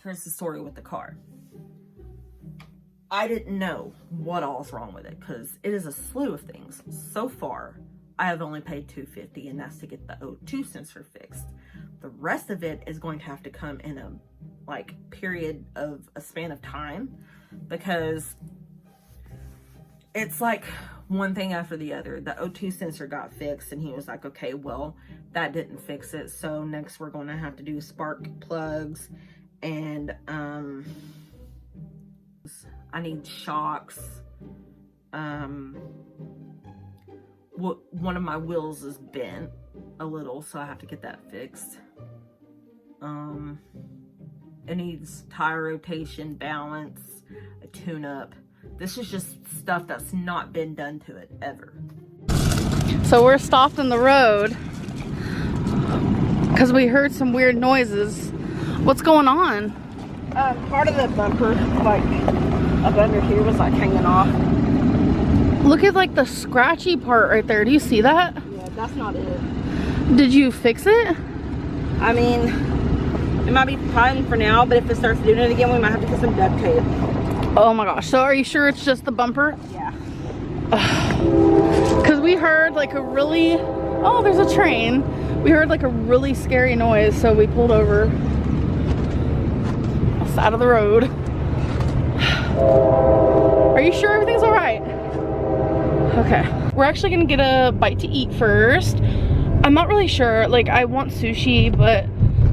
here's the story with the car. I didn't know what all's wrong with it because it is a slew of things. So far, I have only paid $250, and that's to get the O2 sensor fixed. The rest of it is going to have to come in a period of a span of time, because it's like one thing after the other. The O2 sensor got fixed, and he was like, okay, well, that didn't fix it. So next we're going to have to do spark plugs, and I need shocks. One of my wheels is bent a little, so I have to get that fixed. It needs tire rotation, balance, a tune-up. This is just stuff that's not been done to it ever. So we're stopped in the road because we heard some weird noises. What's going on? Part of the bumper, like up under here, was like hanging off. Look at like the scratchy part right there. Do you see that? Yeah, that's not it. Did you fix it? I mean, it might be fine for now, but if it starts doing it again, we might have to get some duct tape. Oh my gosh. So are you sure it's just the bumper? Yeah. Because we heard like a really, oh, there's a train. We heard like a really scary noise, so we pulled over on the side of the road. Are you sure everything's all right? Okay. We're actually gonna get a bite to eat first. I'm not really sure. Like, I want sushi, but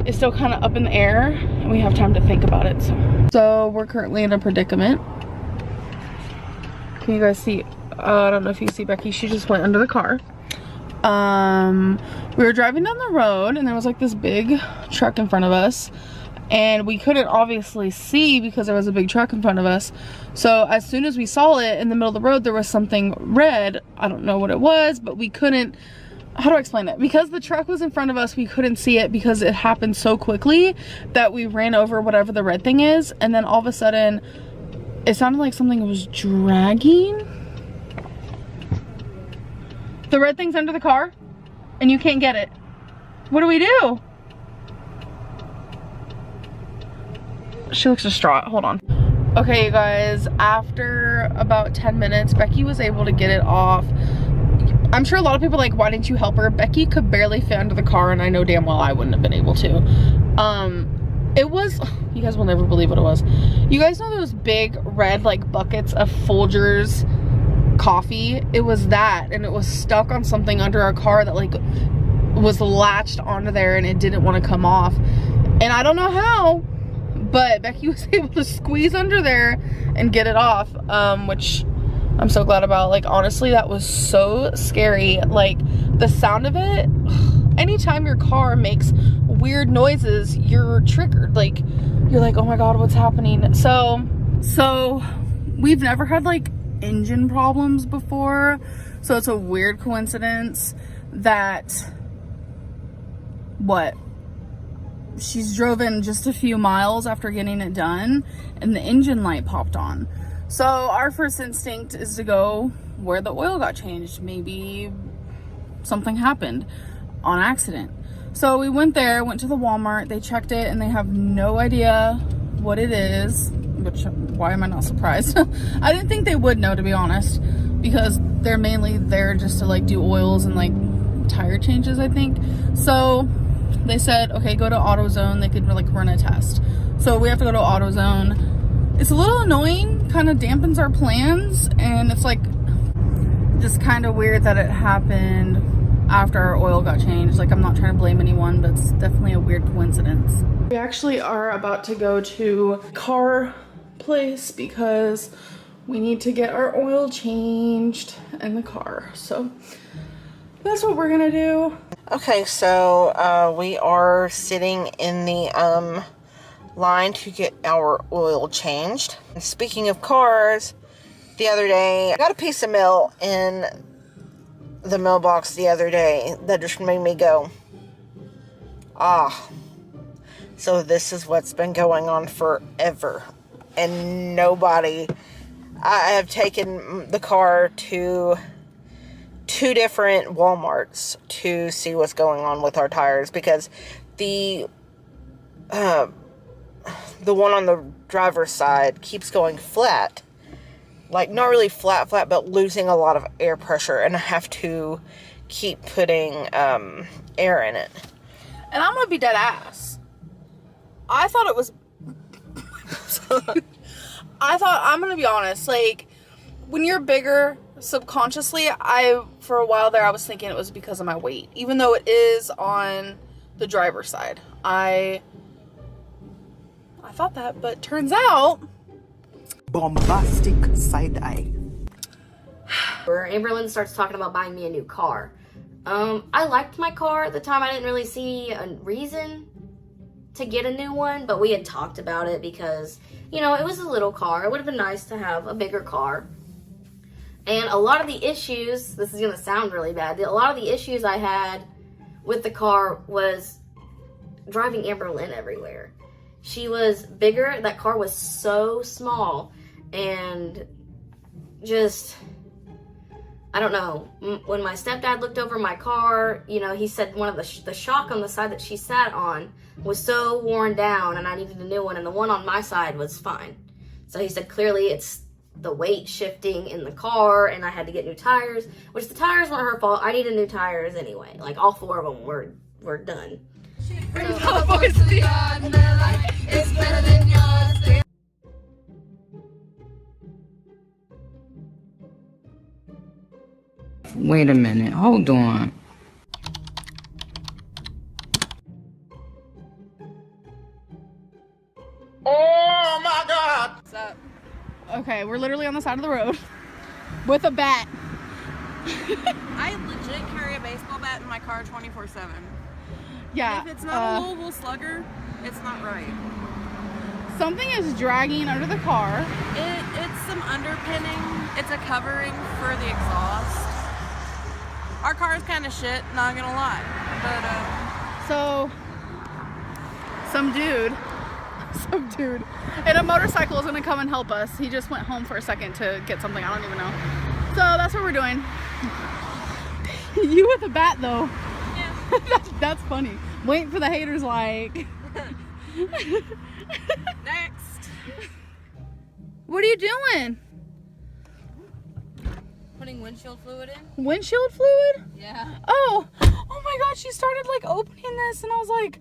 it's still kind of up in the air, and we have time to think about it. So we're currently in a predicament. Can you guys see? I don't know if you see Becky. She just went under the car. We were driving down the road, and there was like this big truck in front of us, and we couldn't obviously see because there was a big truck in front of us. So as soon as we saw it in the middle of the road, there was something red. I don't know what it was, but we couldn't, how do I explain it? Because the truck was in front of us, we couldn't see it because it happened so quickly that we ran over whatever the red thing is, and then all of a sudden it sounded like something was dragging. The red thing's under the car and you can't get it. What do we do? She looks distraught. Hold on. Okay, you guys, after about 10 minutes, Becky was able to get it off. I'm sure a lot of people are like, why didn't you help her? Becky could barely fit under the car, and I know damn well I wouldn't have been able to. It was, you guys will never believe what it was. You guys know those big red like buckets of Folgers coffee? It was that, and it was stuck on something under our car that like was latched onto there, and it didn't want to come off. And I don't know how, but Becky was able to squeeze under there and get it off, which I'm so glad about. Like, honestly, that was so scary. Like, the sound of it, anytime your car makes weird noises, you're triggered. Like, you're like, oh my god, what's happening? So we've never had like engine problems before, so it's a weird coincidence that she's driven just a few miles after getting it done and the engine light popped on. So our first instinct is to go where the oil got changed. Maybe something happened on accident. So we went there, went to the Walmart, they checked it, and they have no idea what it is, which, why am I not surprised? I didn't think they would know, to be honest, because they're mainly there just to like do oils and like tire changes, I think. So they said, okay, go to AutoZone. They could like run a test. So we have to go to AutoZone. It's a little annoying, kind of dampens our plans, and it's like just kind of weird that it happened after our oil got changed. Like, I'm not trying to blame anyone, but it's definitely a weird coincidence. We actually are about to go to car place because we need to get our oil changed in the car. So that's what we're gonna do. Okay, so we are sitting in the line to get our oil changed. And speaking of cars, the other day I got a piece of mail in the mailbox the other day that just made me go, ah. So this is what's been going on forever, and nobody. I have taken the car to 2 different Walmarts to see what's going on with our tires, because the the one on the driver's side keeps going flat. Like, not really flat, but losing a lot of air pressure. And I have to keep putting air in it. And I'm going to be dead ass. I thought it was... I'm going to be honest. Like, when you're bigger, subconsciously, for a while there, I was thinking it was because of my weight. Even though it is on the driver's side. I thought that, but turns out... Bombastic side eye. Where Amberlynn starts talking about buying me a new car. I liked my car at the time. I didn't really see a reason to get a new one, but we had talked about it because, you know, it was a little car. It would have been nice to have a bigger car. And a lot of the issues, this is going to sound really bad, a lot of the issues I had with the car was driving Amberlynn everywhere. She was bigger, that car was so small, and just, I don't know, when my stepdad looked over my car, you know, he said one of the shock on the side that she sat on was so worn down and I needed a new one, and the one on my side was fine. So he said clearly it's the weight shifting in the car and I had to get new tires, which the tires weren't her fault. I needed new tires anyway. Like, all 4 of them were done. Wait a minute, hold on. Oh my God! What's up? Okay, we're literally on the side of the road with a bat. I legit carry a baseball bat in my car 24/7. Yeah. If it's not a Louisville Slugger, it's not right. Something is dragging under the car. It's some underpinning. It's a covering for the exhaust. Our car is kind of shit, not gonna lie. But So, some dude in a motorcycle is gonna come and help us. He just went home for a second to get something, I don't even know. So that's what we're doing. You with a bat though. Yeah. That's funny. Waiting for the haters like. next. What are you doing? Putting windshield fluid in? Windshield fluid? Yeah. Oh my God, she started like opening this and I was like,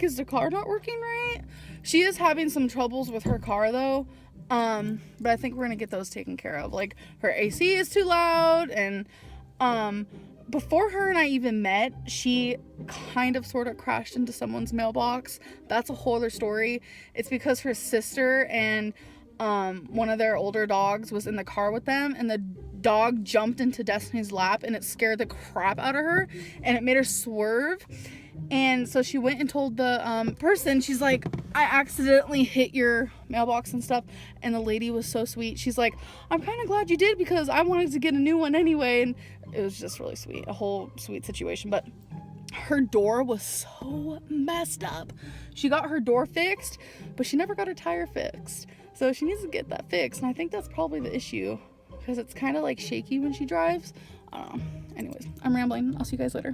is the car not working right? She is having some troubles with her car though. But I think we're gonna get those taken care of. Like, her AC is too loud, and before her and I even met, she kind of sort of crashed into someone's mailbox. That's a whole other story. It's because her sister and one of their older dogs was in the car with them, and the dog jumped into Destiny's lap and it scared the crap out of her and it made her swerve. And so she went and told the person, she's like, I accidentally hit your mailbox and stuff. And the lady was so sweet. She's like, I'm kind of glad you did because I wanted to get a new one anyway. And it was just really sweet, a whole sweet situation. But her door was so messed up. She got her door fixed, but she never got her tire fixed. So she needs to get that fixed. And I think that's probably the issue because it's kind of like shaky when she drives. I don't know. Anyways, I'm rambling. I'll see you guys later.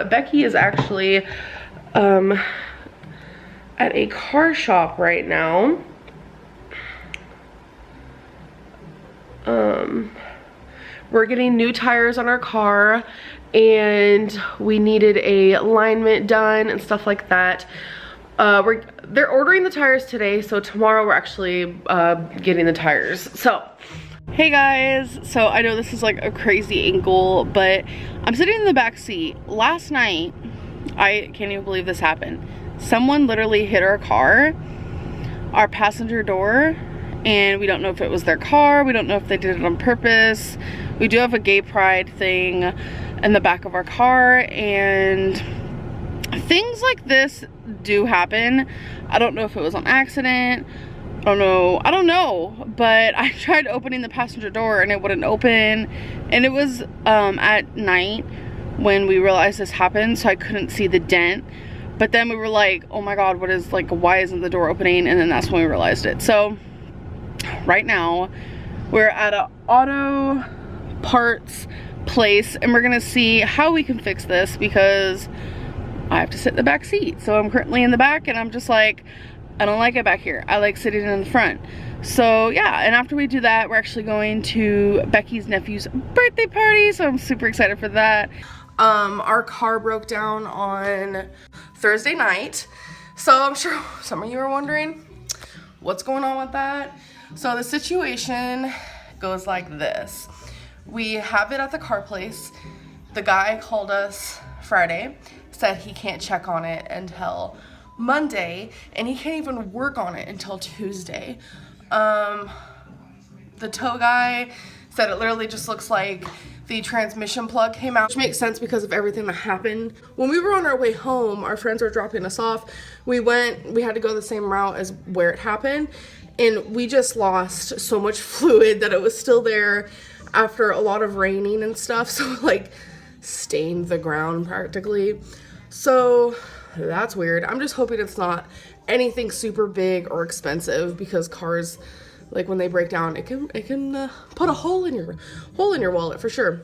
Becky is actually at a car shop right now. We're getting new tires on our car and we needed a alignment done and stuff like that. They're ordering the tires today, so tomorrow we're actually getting the tires. So hey guys, so I know this is like a crazy angle, but I'm sitting in the back seat. Last night, I can't even believe this happened. Someone literally hit our car, our passenger door, and we don't know if it was their car. We don't know if they did it on purpose. We do have a gay pride thing in the back of our car, and things like this do happen. I don't know if it was on accident. I don't know, but I tried opening the passenger door and it wouldn't open, and it was at night when we realized this happened, so I couldn't see the dent. But then we were like, oh my God, why isn't the door opening? And then that's when we realized it. So right now we're at an auto parts place and we're gonna see how we can fix this, because I have to sit in the back seat. So I'm currently in the back and I'm just like, I don't like it back here. I like sitting in the front. So yeah, and after we do that, we're actually going to Becky's nephew's birthday party. So I'm super excited for that. Our car broke down on Thursday night. So I'm sure some of you are wondering what's going on with that. So the situation goes like this. We have it at the car place. The guy called us Friday, said he can't check on it until Monday, and he can't even work on it until Tuesday. The tow guy said it literally just looks like the transmission plug came out, which makes sense because of everything that happened. When we were on our way home, our friends were dropping us off. We had to go the same route as where it happened, and we just lost so much fluid that it was still there after a lot of raining and stuff, so like stained the ground practically. So that's weird. I'm just hoping it's not anything super big or expensive, because cars, like when they break down, it can put a hole in your wallet for sure.